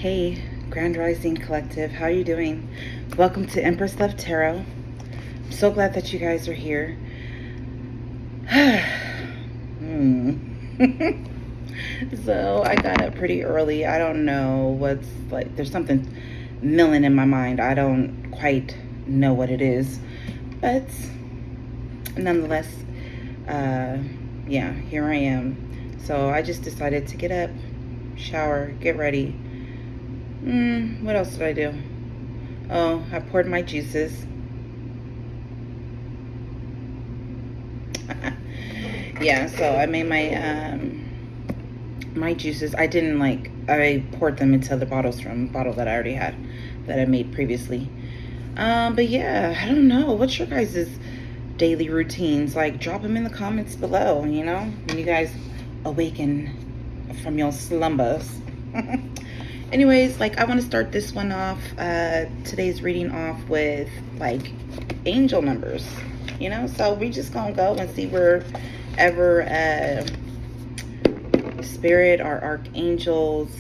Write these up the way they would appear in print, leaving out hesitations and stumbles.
Hey, Grand Rising Collective, how are you doing? Welcome to Empress Love Tarot. I'm so glad that you guys are here. So I got up pretty early. I don't know what's like. There's something milling in my mind. I don't quite know what it is, but nonetheless, yeah, here I am. So I just decided to get up, shower, get ready. What else did I do? Oh, I poured my juices. Yeah, so I made my juices. I poured them into the bottles from a bottle that I already had that I made previously. But yeah, I don't know. What's your guys' daily routines? Like, drop them in the comments below, when you guys awaken from your slumbers. Anyways, like, I want to start this one off, today's reading off with, like, angel numbers, So we just gonna go and see wherever spirit, our archangels,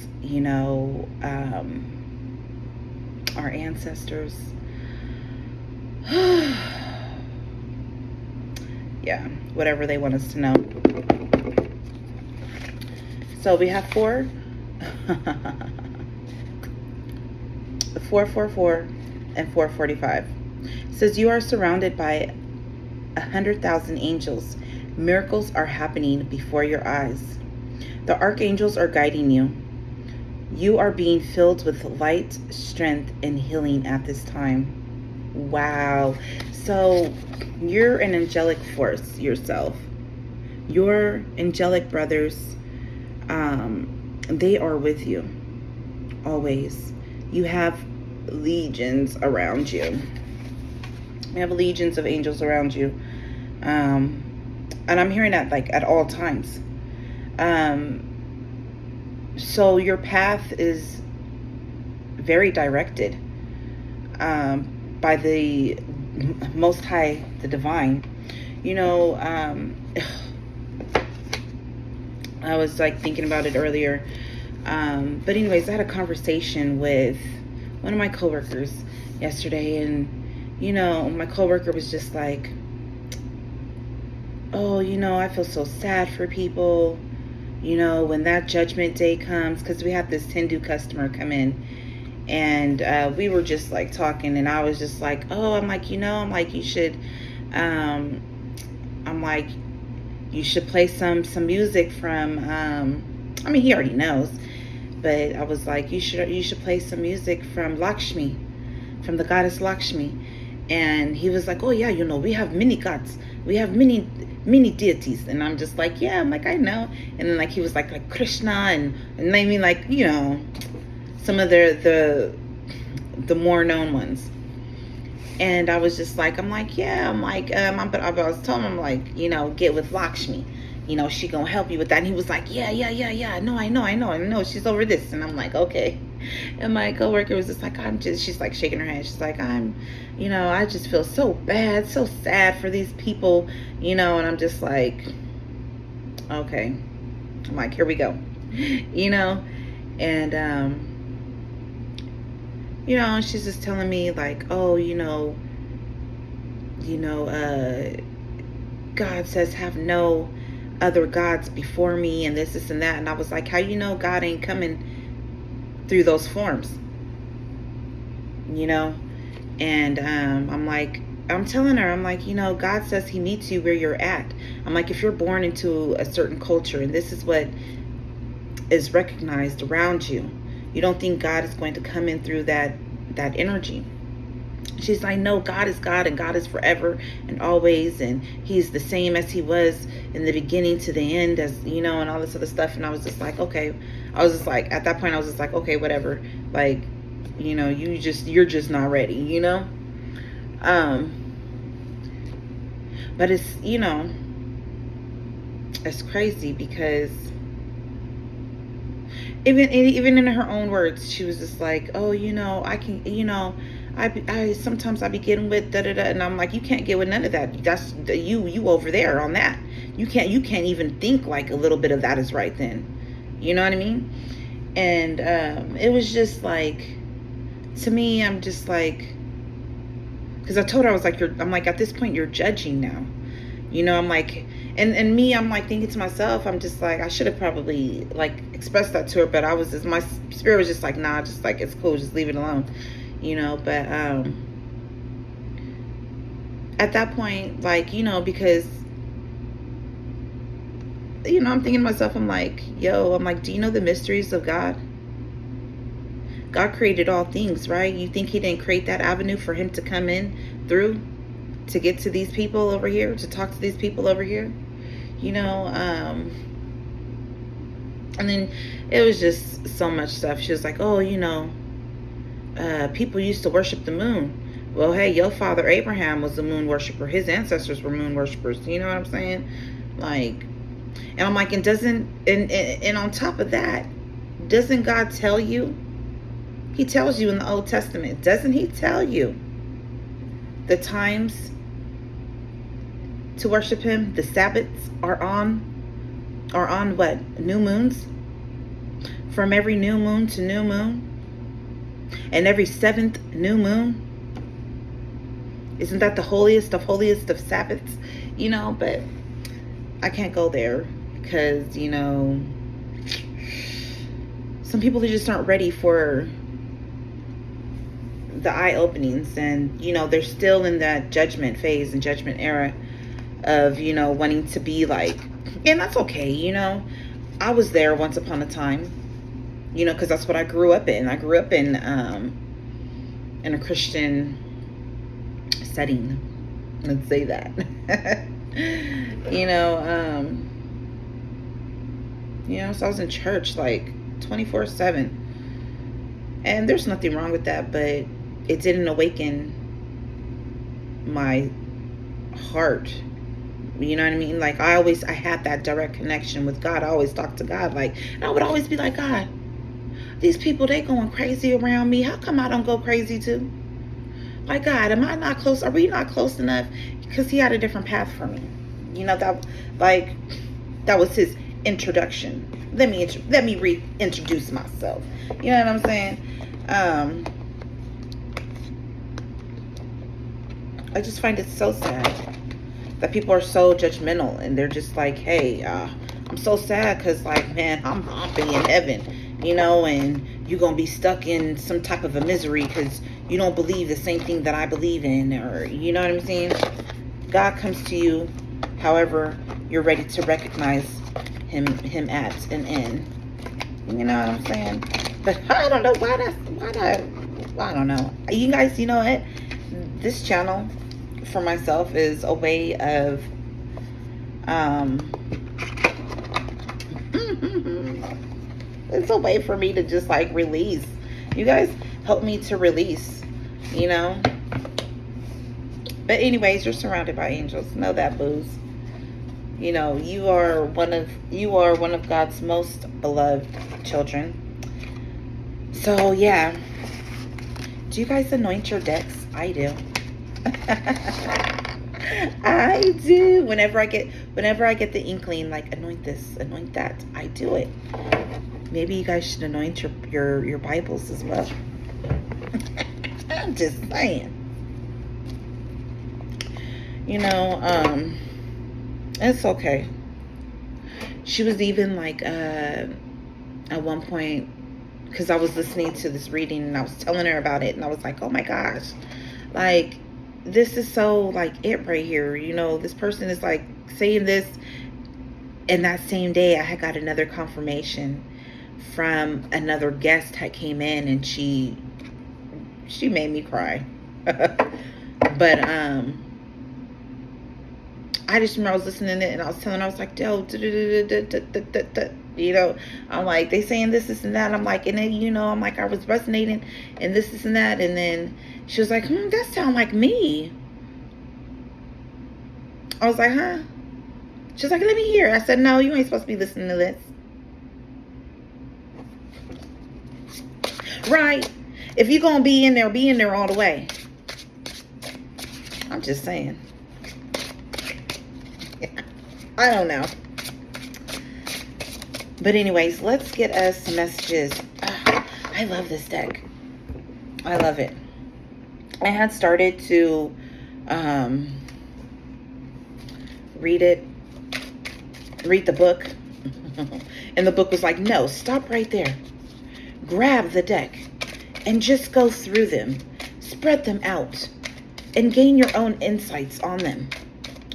our ancestors. Yeah, whatever they want us to know. So we have 444 and 445. It says you are surrounded by 100,000 angels. Miracles are happening before your eyes. The archangels are guiding you. You are being filled with light, strength, and healing at this time. Wow. So you're an angelic force yourself. Your angelic brothers, they are with you always. You have legions around you. You have legions of angels around you. And I'm hearing that like at all times. So your path is very directed by the Most High, the Divine. I was like thinking about it earlier. But anyways, I had a conversation with one of my coworkers yesterday, and my coworker was just like, oh, I feel so sad for people, when that judgment day comes, because we had this Hindu customer come in, and we were just like talking, and I was just like, oh, I'm like, you should, you should play some music from, he already knows, but I was like, you should play some music from Lakshmi, from the goddess Lakshmi. And he was like, oh yeah, we have many gods, we have many deities. And I'm just like, yeah, I'm like, I know. And then like he was like Krishna, and I mean, like, some of the more known ones. And I was just like, I'm like, yeah, I'm like, but I was telling him, like, get with Lakshmi, she gonna help you with that. And he was like, yeah, I know, she's over this. And I'm like, okay. And my coworker was just like, she's like shaking her head. She's like, I just feel so bad, so sad for these people, and I'm just like, okay. I'm like, here we go, and, she's just telling me like, oh, God says have no other gods before me, and this and that. And I was like, how God ain't coming through those forms, and I'm like, I'm telling her, I'm like, God says he meets you where you're at. I'm like, if you're born into a certain culture and this is what is recognized around you, you don't think God is going to come in through that energy. She's like, no, God is God, and God is forever and always, and he's the same as he was in the beginning to the end, as and all this other stuff. And I was just like, okay. I was just like, at that point I was just like, okay, whatever, like, you're just not ready, but it's it's crazy, because even in her own words, she was just like, oh, I can, I sometimes I be getting with da da da, and I'm like, you can't get with none of that. That's you over there on that. You can't even think like a little bit of that is right then. You know what I mean? And it was just like, to me, I'm just like, because I told her, I was like, I'm like, at this point, you're judging now. You know, I'm like, and me, I'm like thinking to myself, I'm just like, I should have probably like expressed that to her, but I was just, my spirit was just like, nah, just like, it's cool, just leave it alone, you know. But at that point, like, you know, because, you know, I'm thinking to myself, I'm like, yo, I'm like, do you know the mysteries of God? God created all things, right? You think he didn't create that avenue for him to come in through, to get to these people over here, to talk to these people over here, you know? And then it was just so much stuff. She was like, oh, you know, people used to worship the moon. Well, hey, your father Abraham was a moon worshiper. His ancestors were moon worshipers. You know what I'm saying? Like, and I'm like, and doesn't, and on top of that, doesn't God tell you? He tells you in the Old Testament, doesn't he tell you the times to worship him? The Sabbaths are on what? New moons? From every new moon to new moon? And every 7th new moon? Isn't that the holiest of Sabbaths? You know, but I can't go there because, you know, some people, they just aren't ready for the eye openings, and, you know, they're still in that judgment phase and judgment era of, you know, wanting to be like, and that's okay, you know. I was there once upon a time, you know, because that's what I grew up in. I grew up in a Christian setting, let's say that. you know, so I was in church like 24/7, and there's nothing wrong with that, but it didn't awaken my heart. You know what I mean? Like, I had that direct connection with God. I always talked to God. Like, and I would always be like, God, these people, they going crazy around me. How come I don't go crazy too? Like, God, am I not close? Are we not close enough? Because he had a different path for me. You know, that was his introduction. Let me reintroduce myself. You know what I'm saying? I just find it so sad that people are so judgmental, and they're just like, hey, I'm so sad because, like, man, I'm happy in heaven, you know, and you're going to be stuck in some type of a misery because you don't believe the same thing that I believe in, or, you know what I'm saying? God comes to you however you're ready to recognize him at an end. You know what I'm saying? But I don't know I don't know. You guys, you know what? This channel for myself is a way of it's a way for me to just like release. You guys help me to release, you know. But anyways, you're surrounded by angels. Know that, booze. You know, you are one of God's most beloved children. So yeah. Do you guys anoint your decks? I do. I do. Whenever I get the inkling, like, anoint this, anoint that, I do it. Maybe you guys should anoint your Bibles as well. I'm just saying. You know, it's okay. She was even like, at one point, because I was listening to this reading and I was telling her about it, and I was like, oh my gosh, like, this is so like it right here. You know, this person is like saying this, and that same day I had got another confirmation from another guest that came in, and she made me cry. But I just remember I was listening to it, and I was telling her, I was like, yo, you know, I'm like, they saying this and that. I'm like, and then, you know, I'm like, I was resonating and this and that. And then she was like, that sound like me. I was like, huh? She was like, let me hear. I said, no, you ain't supposed to be listening to this. Right? If you're going to be in there all the way. I'm just saying. I don't know. But anyways, let's get us some messages I love this deck. I love it. I had started to read the book. And the book was like, no, stop right there. Grab the deck and just go through them. Spread them out and gain your own insights on them.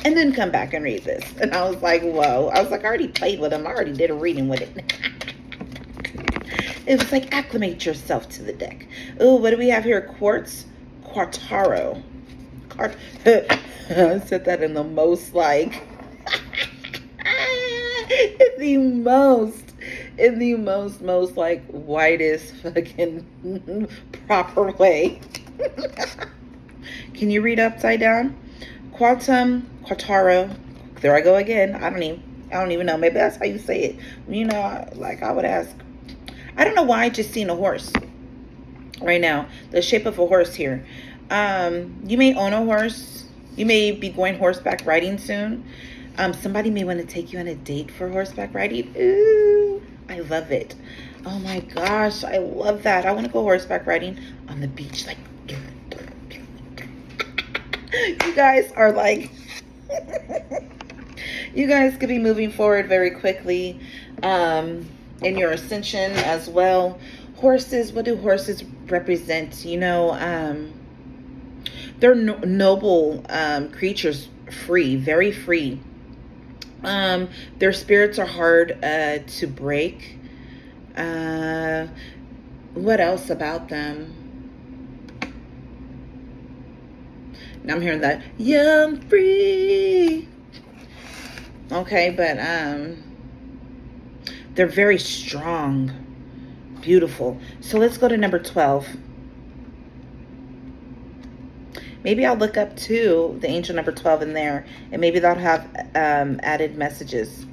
And then come back and read this. And I was like, whoa. I was like, I already played with them. I already did a reading with it. It was like, acclimate yourself to the deck. Oh, what do we have here? Quartz Quartaro. I said that in the most like... in the most like whitest fucking proper way. Can you read upside down? Quartaro. There I go again. I don't even know. Maybe that's how you say it. You know, I would ask. I don't know why I just seen a horse right now. The shape of a horse here. You may own a horse. You may be going horseback riding soon. Somebody may want to take you on a date for horseback riding. Ooh, I love it. Oh my gosh, I love that. I want to go horseback riding on the beach. Like, you guys are like, you guys could be moving forward very quickly in your ascension as well. Horses, what do horses represent? You know, they're noble creatures, very free. Their spirits are hard to break. What else about them? Now I'm hearing that young free. Okay, but they're very strong, beautiful. So let's go to number 12. Maybe I'll look up too the angel number 12 in there, and maybe that'll have added messages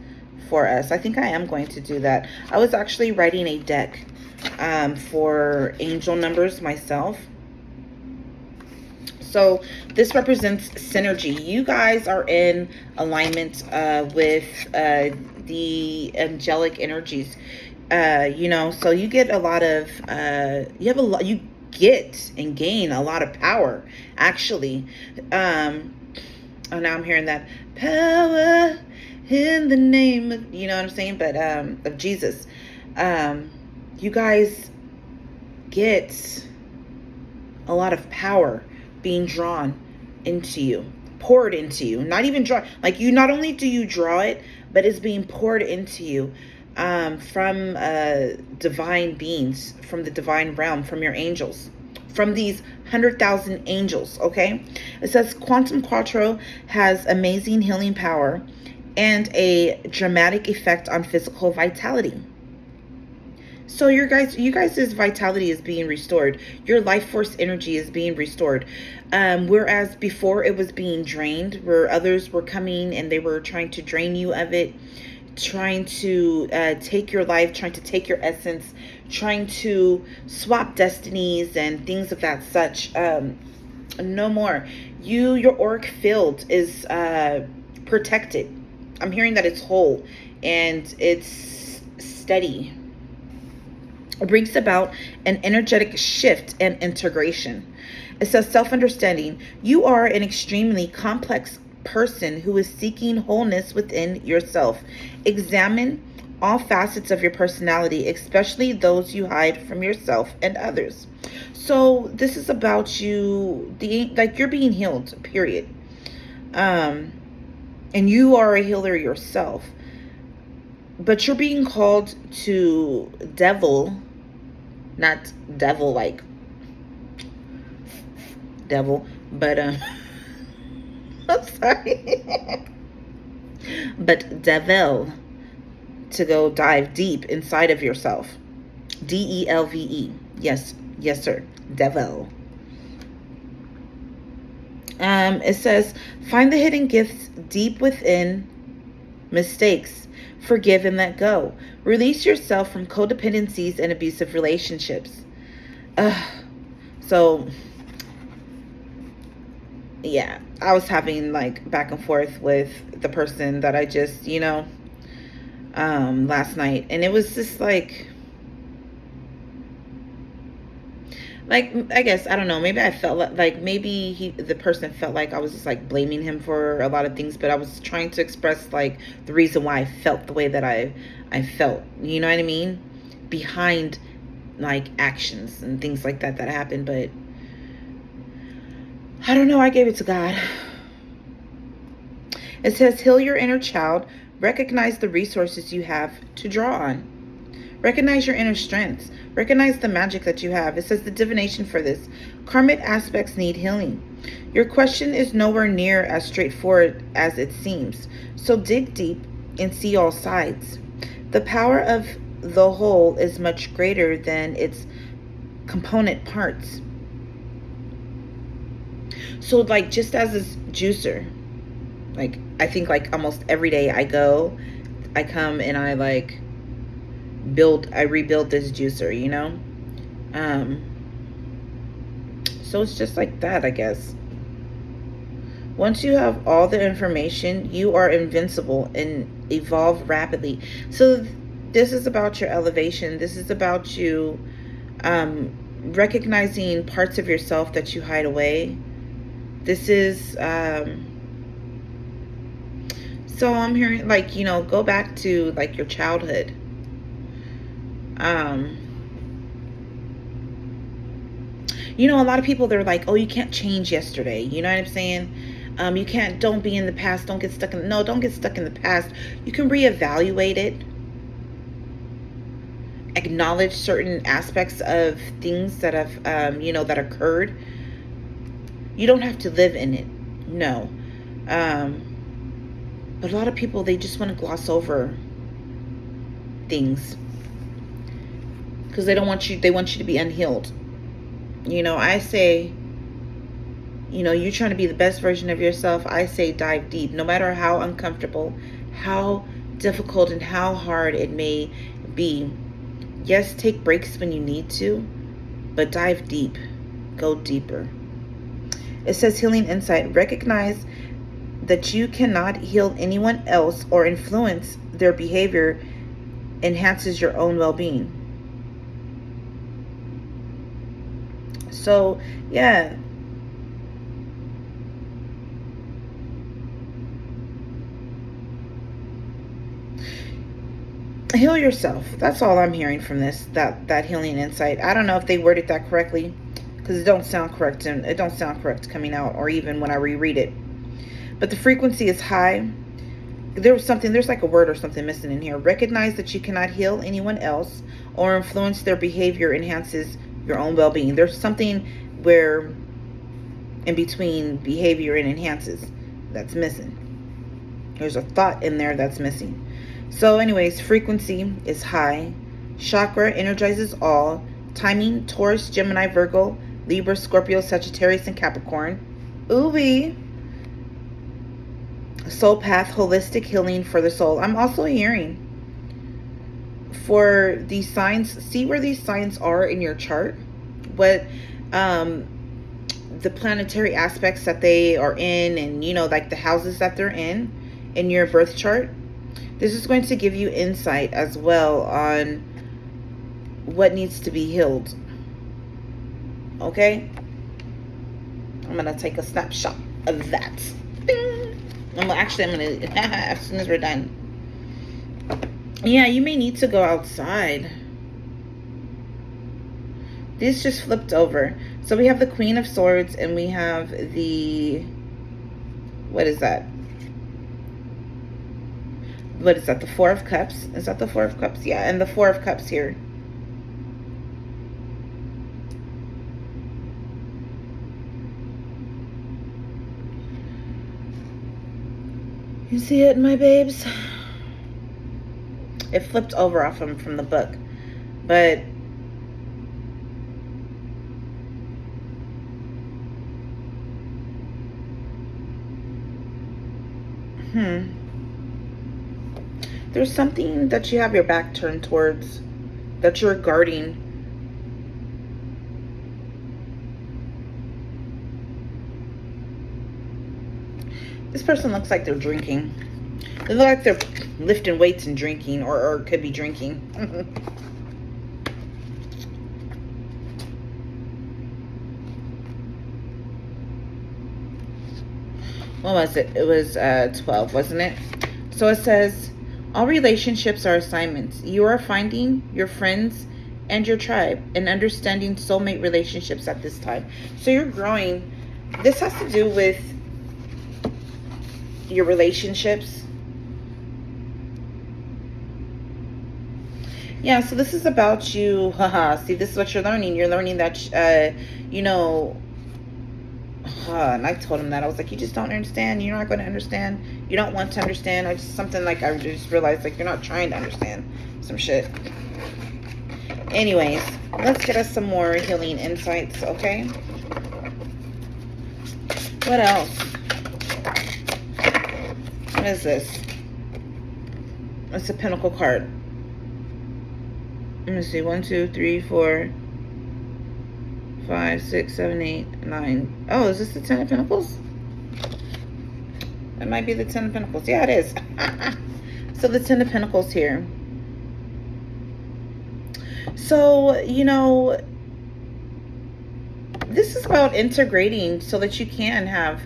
for us. I think I am going to do that. I was actually writing a deck for angel numbers myself. So this represents synergy. You guys are in alignment with the angelic energies. You know, so you get a lot of you get and gain a lot of power, actually. Oh, now I'm hearing that power in the name of, you know what I'm saying, but of Jesus. You guys get a lot of power being drawn into you, poured into you. Not even draw, like, you, not only do you draw it, but it's being poured into you from divine beings, from the divine realm, from your angels, from these 100,000 angels. Okay, it says Quantum Quattro has amazing healing power and a dramatic effect on physical vitality. So you guys' vitality is being restored. Your life force energy is being restored. Whereas before it was being drained, where others were coming and they were trying to drain you of it, trying to take your life, trying to take your essence, trying to swap destinies and things of that such. No more. Your auric field is protected. I'm hearing that it's whole and it's steady. It brings about an energetic shift and integration. It says self-understanding. You are an extremely complex person who is seeking wholeness within yourself. Examine all facets of your personality, especially those you hide from yourself and others. So this is about you, you're being healed, period. And you are a healer yourself. But you're being called to not devil like devil, but I'm sorry. But devil, to go dive deep inside of yourself. DELVE. Yes, sir. Devil. It says, find the hidden gifts deep within. Mistakes, forgive and let go. Release yourself from codependencies and abusive relationships. So, yeah, I was having like back and forth with the person that I just, last night. And it was just like, Like, I guess, I don't know, maybe I felt like maybe the person felt like I was just like blaming him for a lot of things, but I was trying to express like the reason why I felt the way that I felt, you know what I mean, behind like actions and things like that happened. But I don't know, I gave it to God. It says, heal your inner child, recognize the resources you have to draw on. Recognize your inner strengths. Recognize the magic that you have. It says the divination for this. Karmic aspects need healing. Your question is nowhere near as straightforward as it seems. So dig deep and see all sides. The power of the whole is much greater than its component parts. So like just as this juicer, like I think like almost every day I come and I like rebuild this juicer, you know? So it's just like that, I guess. Once you have all the information, you are invincible and evolve rapidly. So this is about your elevation. This is about you recognizing parts of yourself that you hide away. This is so I'm hearing like, you know, go back to like your childhood. You know, a lot of people, they're like, oh, you can't change yesterday. You know what I'm saying? You can't, don't be in the past. Don't get stuck in, no, don't get stuck in the past. You can reevaluate it. Acknowledge certain aspects of things that have, you know, that occurred. You don't have to live in it. No. But a lot of people, they just want to gloss over things because they want you to be unhealed. You know, I say, you know, you're trying to be the best version of yourself. I say dive deep, no matter how uncomfortable, how difficult, and how hard it may be. Yes, take breaks when you need to, but dive deep. Go deeper. It says healing insight. Recognize that you cannot heal anyone else or influence their behavior enhances your own well-being. So, yeah. Heal yourself. That's all I'm hearing from this, that healing insight. I don't know if they worded that correctly because it don't sound correct, and it don't sound correct coming out, or even when I reread it. But the frequency is high. There's like a word or something missing in here. Recognize that you cannot heal anyone else or influence their behavior enhances your own well-being. There's something where in between behavior and enhances that's missing. There's a thought in there that's missing. So anyways, frequency is high. Chakra energizes all. Timing, Taurus, Gemini, Virgo, Libra, Scorpio, Sagittarius, and Capricorn. Ooh-wee. Soul path, holistic healing for the soul. I'm also hearing for these signs, see where these signs are in your chart. What the planetary aspects that they are in, and you know, like the houses that they're in your birth chart. This is going to give you insight as well on what needs to be healed. Okay? I'm going to take a snapshot of that. Bing! I'm going to, as soon as we're done. Yeah, you may need to go outside. This just flipped over. So we have the Queen of Swords, and we have the, what is that? What is that? The Four of Cups? Is that the Four of Cups? Yeah, and the Four of Cups here. You see it, my babes? It flipped over off from the book. But there's something that you have your back turned towards, that you're guarding. This person looks like they're drinking. They look like they're lifting weights and drinking, or could be drinking. what was it? It was 12, wasn't it? So it says, all relationships are assignments. You are finding your friends and your tribe and understanding soulmate relationships at this time. So you're growing. This has to do with your relationships. Yeah, so this is about you. Haha. See, this is what you're learning. You're learning that, you know, and I told him that. I was like, you just don't understand. You're not going to understand. You don't want to understand. I just realized, like, you're not trying to understand some shit. Anyways, let's get us some more healing insights, okay? What else? What is this? It's a Pentacle card. Let me see. 1, 2, 3, 4, 5, 6, 7, 8, 9. Oh, is this the 10 of Pentacles? It might be the 10 of Pentacles. Yeah, it is. So the 10 of Pentacles here. So, you know, this is about integrating so that you can have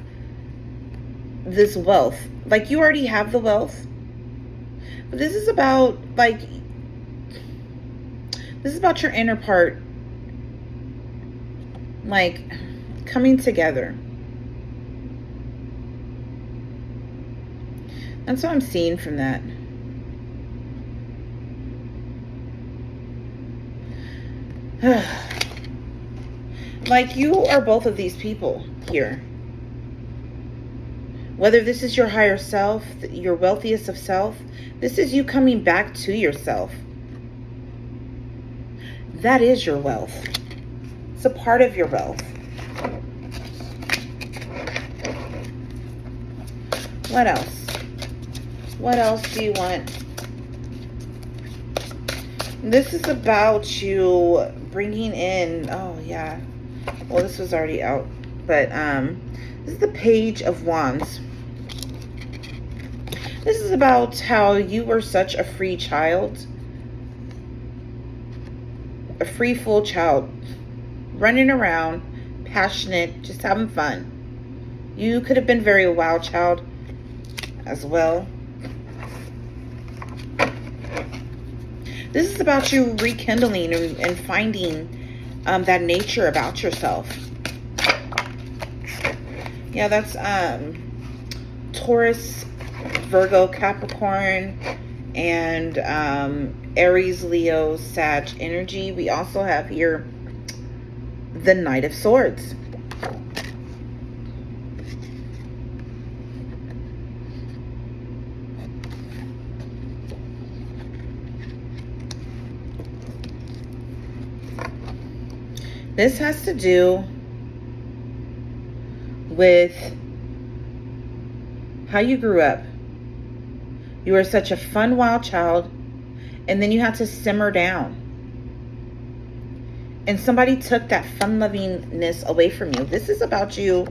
this wealth. Like, you already have the wealth. But this is about, like, this is about your inner part, like, coming together. That's what I'm seeing from that. Like, you are both of these people here. Whether this is your higher self, your wealthiest of self, this is you coming back to yourself. That is your wealth. It's a part of your wealth. What else? What else do you want? This is about you bringing in, oh yeah. Well, this was already out. But this is the Page of Wands. This is about how you were such a free child. A free, full child. Running around, passionate, just having fun. You could have been very a wild child as well. This is about you rekindling and finding that nature about yourself. Yeah, that's Taurus, Virgo, Capricorn, and Aries, Leo, Sag energy. We also have here the Knight of Swords. This has to do with how you grew up. You were such a fun, wild child, and then you had to simmer down. And somebody took that fun-lovingness away from you. This is about you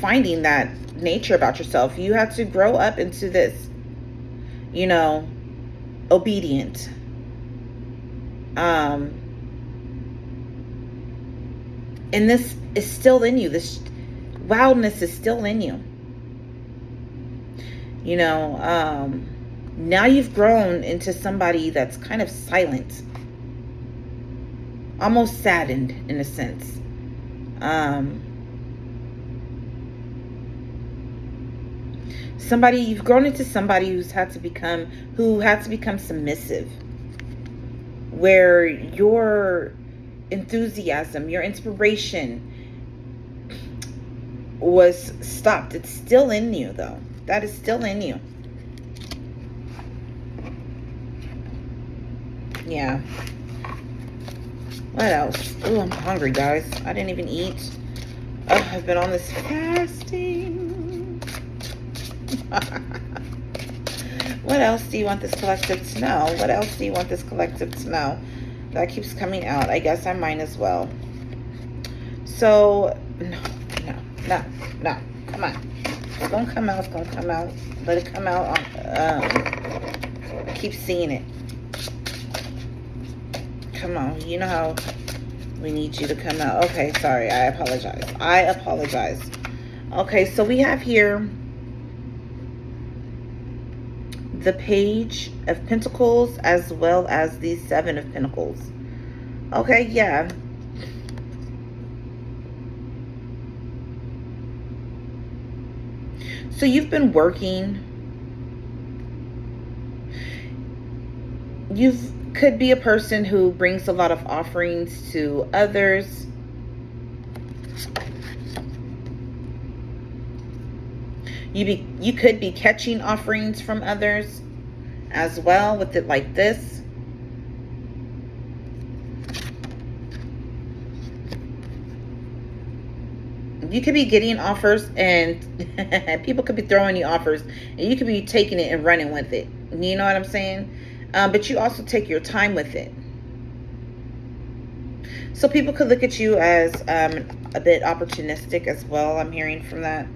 finding that nature about yourself. You had to grow up into this, you know, obedient. And this is still in you. This wildness is still in you. You know, now you've grown into somebody that's kind of silent. Almost saddened in a sense. You've grown into somebody who had to become submissive. Where your enthusiasm, your inspiration was stopped. It's still in you though. That is still in you. Yeah. What else? Oh, I'm hungry, guys. I didn't even eat. Oh, I've been on this fasting. What else do you want this collective to know? What else do you want this collective to know? That keeps coming out. I guess I might as well. So, no. Come on. It's going to come out. It's going to come out. Let it come out. Keep seeing it. Come on. You know how we need you to come out. Okay, sorry. I apologize. Okay, so we have here the Page of Pentacles as well as the Seven of Pentacles. Okay, yeah. So you've been working. You could be a person who brings a lot of offerings to others. You could be catching offerings from others as well with it like this. You could be getting offers and people could be throwing you offers and you could be taking it and running with it. You know what I'm saying? But you also take your time with it. So people could look at you as a bit opportunistic as well. I'm hearing from that.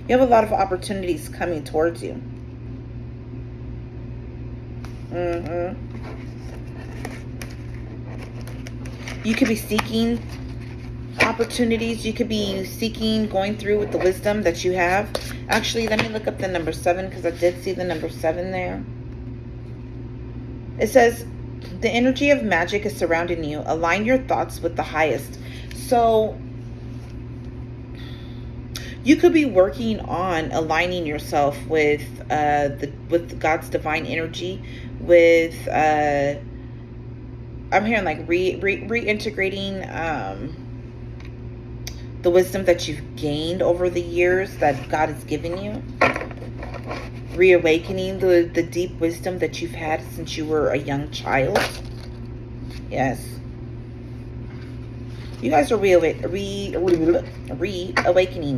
You have a lot of opportunities coming towards you. You could be seeking opportunities. You could be seeking, going through with the wisdom that you have. Actually, let me look up the number 7 because I did see the number 7 there. It says, the energy of magic is surrounding you. Align your thoughts with the highest. So you could be working on aligning yourself with with God's divine energy, with I'm hearing like reintegrating the wisdom that you've gained over the years that God has given you. Reawakening the deep wisdom that you've had since you were a young child. Yes. You guys are reawakening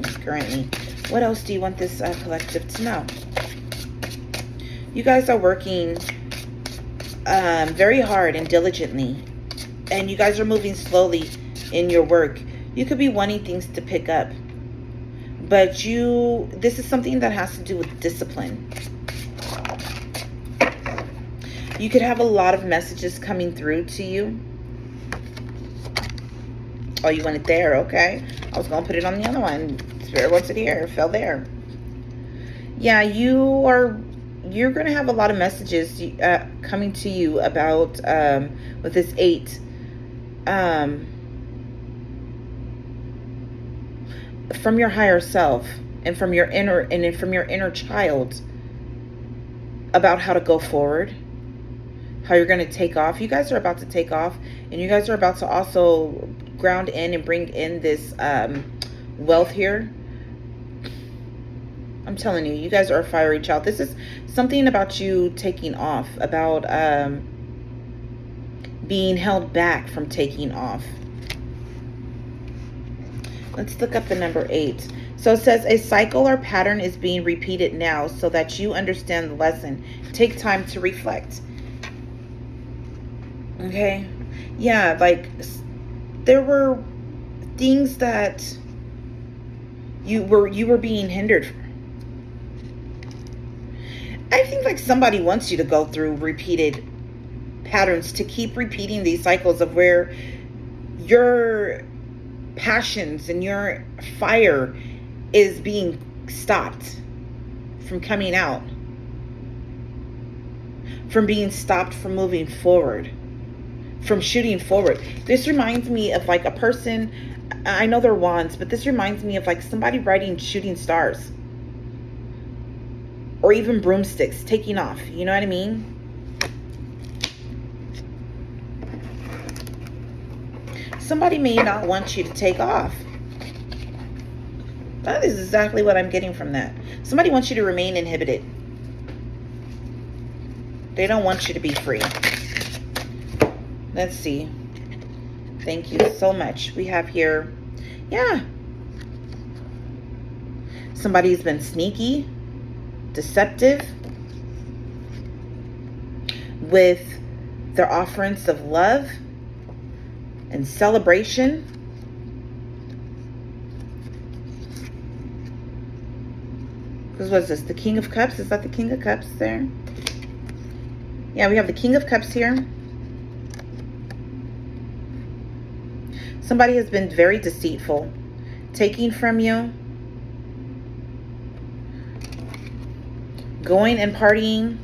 currently. What else do you want this collective to know? You guys are working very hard and diligently. And you guys are moving slowly in your work. You could be wanting things to pick up. But this is something that has to do with discipline. You could have a lot of messages coming through to you. Oh, you want it there? Okay. I was going to put it on the other one. Spirit wants it here. It fell there. Yeah, you're going to have a lot of messages coming to you about, with this 8. From your higher self and from your inner child about how to go forward, how you're going to take off. You guys are about to take off, and you guys are about to also ground in and bring in this wealth here. I'm telling you, you guys are a fiery child. This is something about you taking off, about being held back from taking off. Let's look up the number 8. So it says, a cycle or pattern is being repeated now so that you understand the lesson. Take time to reflect. Okay. Yeah, like there were things that you were being hindered from. I think like somebody wants you to go through repeated patterns, to keep repeating these cycles of where your passions and your fire is being stopped from coming out, from being stopped from moving forward, from shooting forward. This reminds me of like a person, I know they're wands, but this reminds me of like somebody riding shooting stars or even broomsticks taking off. You know what I mean? Somebody may not want you to take off. That is exactly what I'm getting from that. Somebody wants you to remain inhibited. They don't want you to be free. Let's see. Thank you so much. We have here, yeah. Somebody's been sneaky, deceptive with their offerings of love and celebration. Because what is this? The King of Cups? Is that the King of Cups there? Yeah, we have the King of Cups here. Somebody has been very deceitful, taking from you, going and partying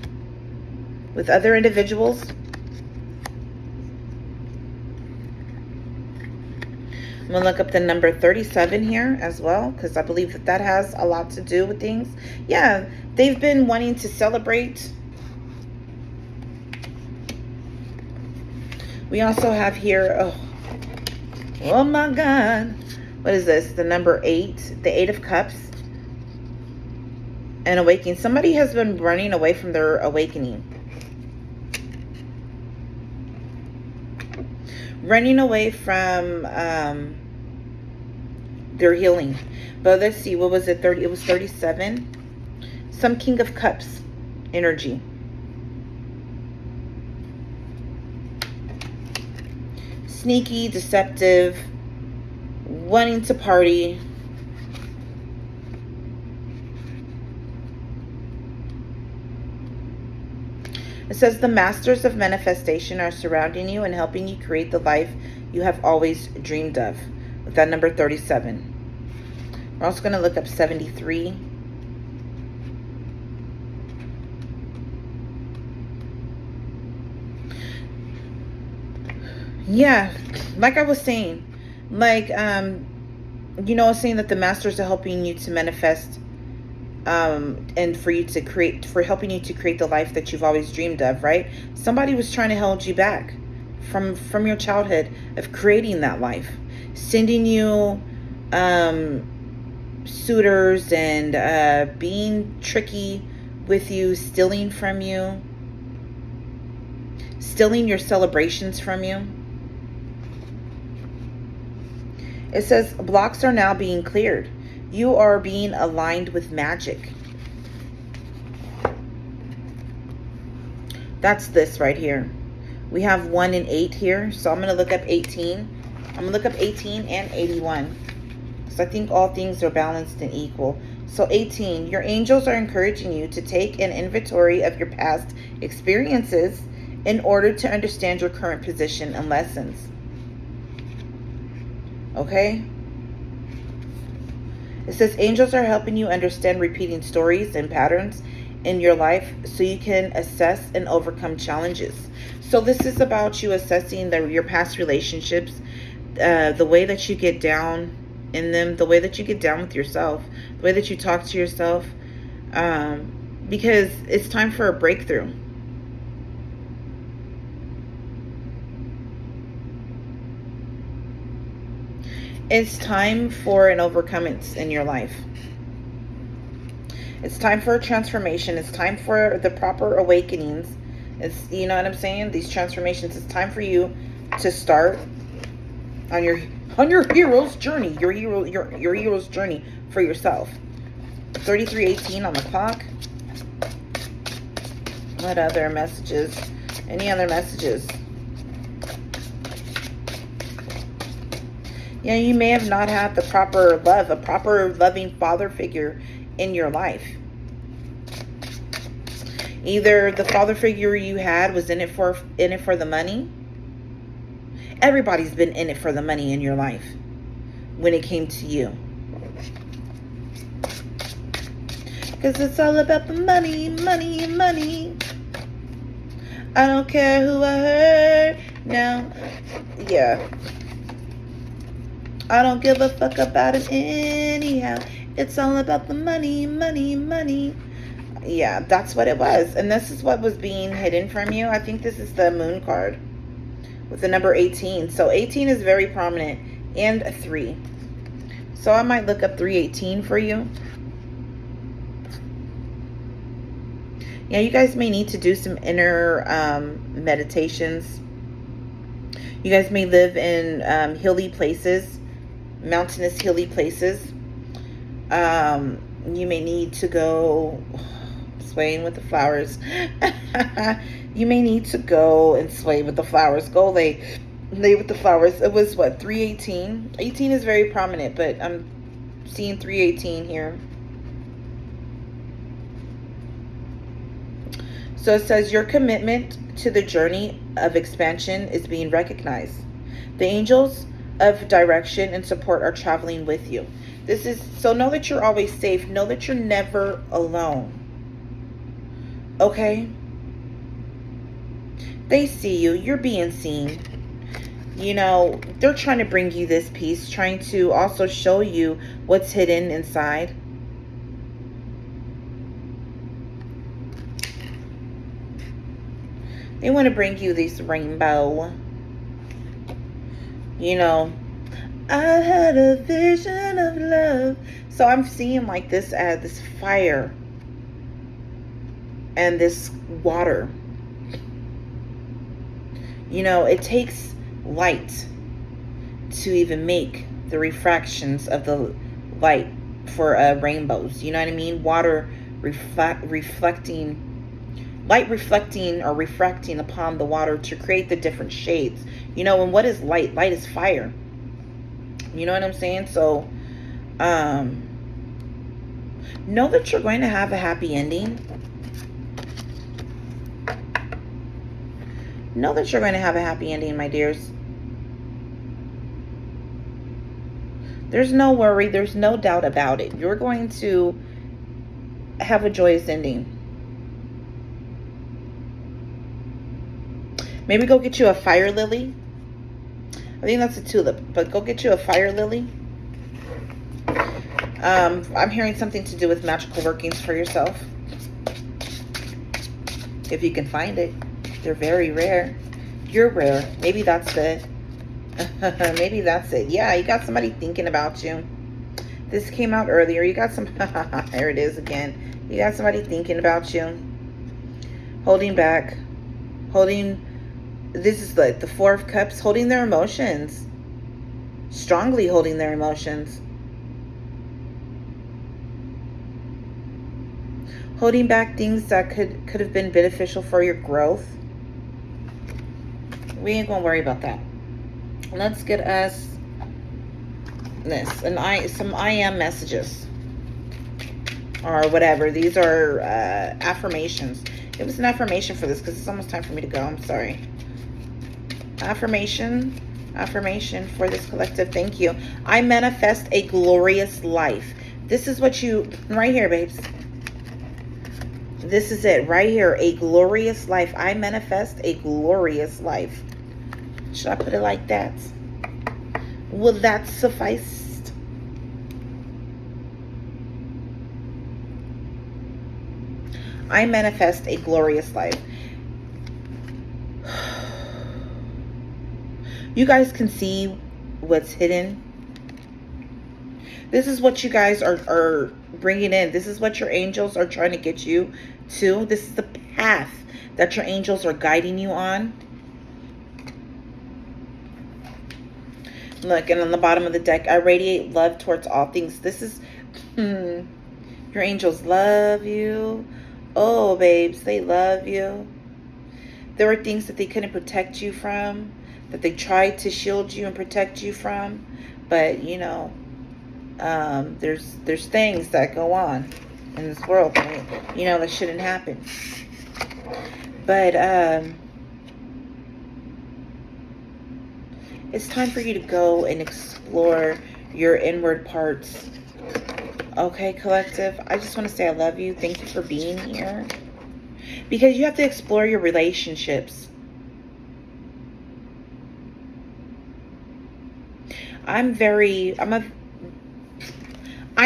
with other individuals. I'm going to look up the number 37 here as well, because I believe that that has a lot to do with things. Yeah, they've been wanting to celebrate. We also have here, oh my God. What is this? The number 8, the 8 of Cups. And awakening. Somebody has been running away from their awakening. Running away from their healing. But let's see, what was it? 30. It was 37. Some King of Cups energy. Sneaky, deceptive, wanting to party. It says the masters of manifestation are surrounding you and helping you create the life you have always dreamed of. With that number 37. We're also going to look up 73. Yeah, like I was saying, like, you know, I was saying that the masters are helping you to manifest, and for you to create, for helping you to create the life that you've always dreamed of, right? Somebody was trying to hold you back from your childhood of creating that life, sending you suitors and being tricky with you, stealing from you, stealing your celebrations from you. It says blocks are now being cleared. You are being aligned with magic. That's this right here. We have 1 and 8 here. So I'm going to look up 18. I'm going to look up 18 and 81. So I think all things are balanced and equal. So 18, your angels are encouraging you to take an inventory of your past experiences in order to understand your current position and lessons. Okay? It says angels are helping you understand repeating stories and patterns in your life so you can assess and overcome challenges. So this is about you assessing your past relationships, the way that you get down in them, the way that you get down with yourself, the way that you talk to yourself, because it's time for a breakthrough. It's time for an overcoming in your life. It's time for a transformation. It's time for the proper awakenings. It's, you know what I'm saying? These transformations. It's time for you to start on your hero's journey. Your hero's journey for yourself. 33:18 on the clock. What other messages? Any other messages? You know, you may have not had the proper love, a proper loving father figure in your life. Either the father figure you had was in it for the money. Everybody's been in it for the money in your life when it came to you. Because it's all about the money, money, money. I don't care who I hurt now. Yeah. I don't give a fuck about it anyhow. It's all about the money, money, money. Yeah, that's what it was. And this is what was being hidden from you. I think this is the moon card with the number 18. So 18 is very prominent, and a 3. So I might look up 318 for you. Yeah, you guys may need to do some inner meditations. You guys may live in hilly places, mountainous hilly places. You may need to go swaying with the flowers. You may need to go and sway with the flowers. Go lay with the flowers. It was what, 318? 18 is very prominent, but I'm seeing 318 here. So it says your commitment to the journey of expansion is being recognized. The angels of direction and support are traveling with you. This is, so know that you're always safe. Know that you're never alone. Okay? They see you. You're being seen. You know, they're trying to bring you this peace, trying to also show you what's hidden inside. They want to bring you this rainbow. You know, I had a vision of love. So I'm seeing like this as this fire and this water. You know, it takes light to even make the refractions of the light for rainbows. You know what I mean? Water reflecting, light reflecting or refracting upon the water to create the different shades. You know, and what is light? Light is fire. You know what I'm saying? So, know that you're going to have a happy ending. Know that you're going to have a happy ending, my dears. There's no worry. There's no doubt about it. You're going to have a joyous ending. Maybe go get you a fire lily. I think that's a tulip, but go get you a fire lily. I'm hearing something to do with magical workings for yourself. If you can find it. They're very rare. You're rare. Maybe that's it. Maybe that's it. Yeah, you got somebody thinking about you. This came out earlier. You got some... There it is again. You got somebody thinking about you. Holding back. Holding... This is like the Four of Cups. Holding their emotions. Strongly holding their emotions. Holding back things that could have been beneficial for your growth. We ain't gonna worry about that. Let's get us this. Some I am messages. Or whatever. These are affirmations. It was an affirmation for this because it's almost time for me to go. I'm sorry. Affirmation for this collective. Thank you. I manifest a glorious life. This is what you, right here, babes. This is it right here. A glorious life. I manifest a glorious life. Should I put it like that? Will that suffice? I manifest a glorious life. You guys can see what's hidden. This is what you guys are bringing in. This is what your angels are trying to get you to. This is the path that your angels are guiding you on. Look, and on the bottom of the deck, I radiate love towards all things. This is, your angels love you. Oh, babes, they love you. There were things that they couldn't protect you from, that they tried to shield you and protect you from. But, you know, there's things that go on in this world that, you know, that shouldn't happen. But, it's time for you to go and explore your inward parts. Okay, collective? I just want to say I love you. Thank you for being here. Because you have to explore your relationships. I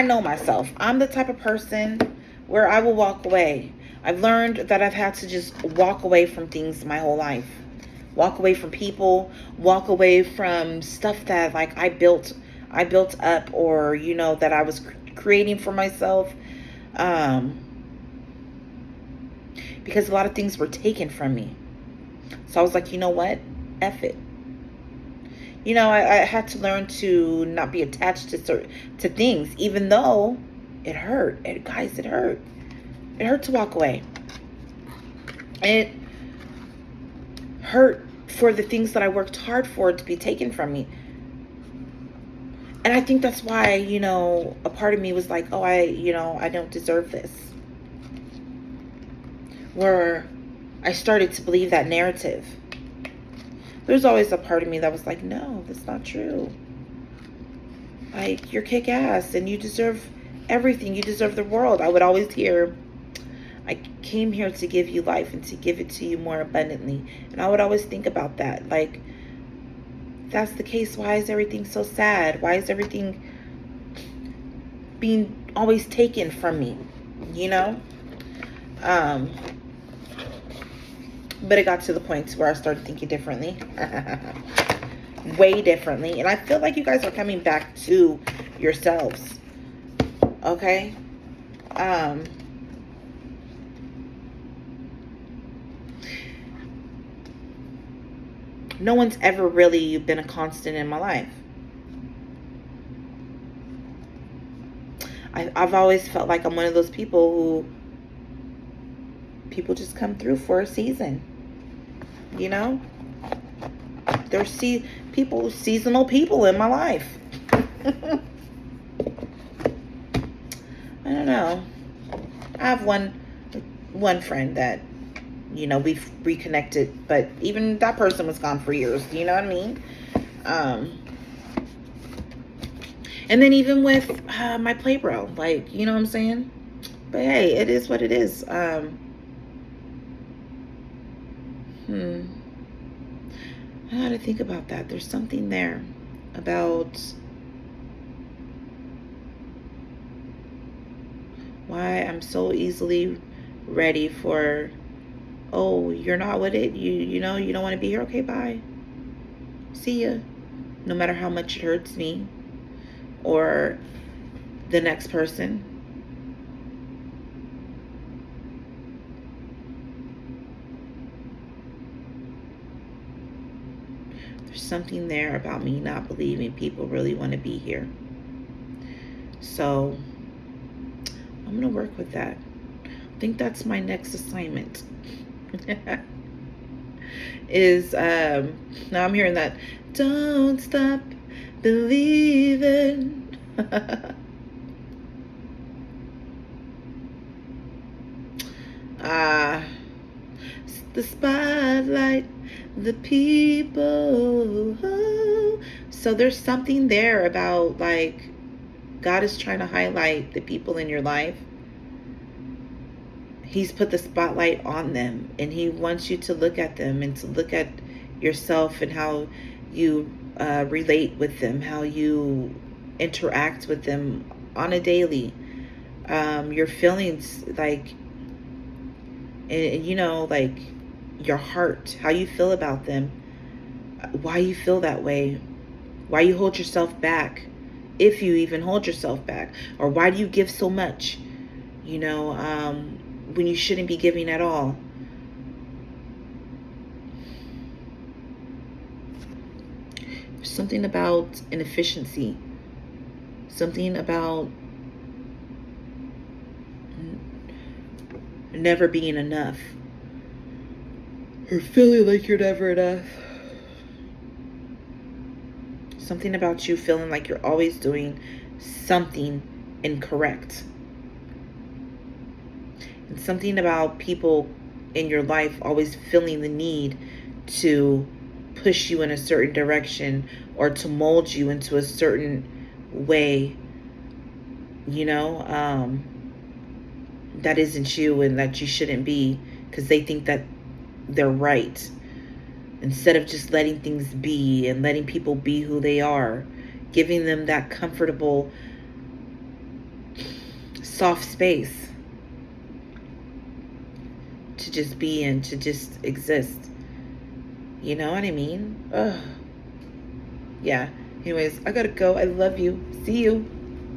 know myself. I'm the type of person where I will walk away. I've learned that I've had to just walk away from things my whole life. Walk away from people, walk away from stuff that like I built up, or, you know, that I was creating for myself. Because a lot of things were taken from me. So I was like, you know what? F it. You know, I had to learn to not be attached to things, even though it hurt. Guys, it hurt. It hurt to walk away. It hurt for the things that I worked hard for to be taken from me. And I think that's why, you know, a part of me was like, oh, I don't deserve this. Where I started to believe that narrative. There's always a part of me that was like, no, that's not true. Like, you're kick-ass and you deserve everything. You deserve the world. I would always hear, like, came here to give you life and to give it to you more abundantly. And I would always think about that. Like, if that's the case, why is everything so sad? Why is everything being always taken from me? You know? But it got to the point where I started thinking differently. Way differently. And I feel like you guys are coming back to yourselves. Okay? No one's ever really been a constant in my life. I've always felt like I'm one of those people who people just come through for a season. You know? There's seasonal people in my life. I don't know. I have one friend that, you know, we've reconnected, but even that person was gone for years. You know what I mean? And then even with my play bro, like, you know what I'm saying? But hey, it is what it is. I gotta think about that. There's something there about why I'm so easily ready for, oh, you're not with it, you know, you don't want to be here, okay, bye, see ya, no matter how much it hurts me or the next person. There's something there about me not believing people really want to be here. So I'm gonna work with that. I think that's my next assignment. Is now I'm hearing that don't stop believing. The spotlight, the people. So there's something there about, like, God is trying to highlight the people in your life. He's put the spotlight on them, and he wants you to look at them and to look at yourself and how you relate with them, how you interact with them on a daily. Your feelings, like, and you know, like your heart, how you feel about them, why you feel that way, why you hold yourself back, if you even hold yourself back, or why do you give so much, you know, when you shouldn't be giving at all. There's something about inefficiency, something about never being enough, or feeling like you're never enough. Something about you feeling like you're always doing something incorrect. And something about people in your life always feeling the need to push you in a certain direction or to mold you into a certain way, you know, that isn't you and that you shouldn't be, because they think that they're right. Instead of just letting things be and letting people be who they are, giving them that comfortable, soft space to just be and to just exist. You know what I mean? Ugh. Yeah. Anyways, I gotta go. I love you. See you.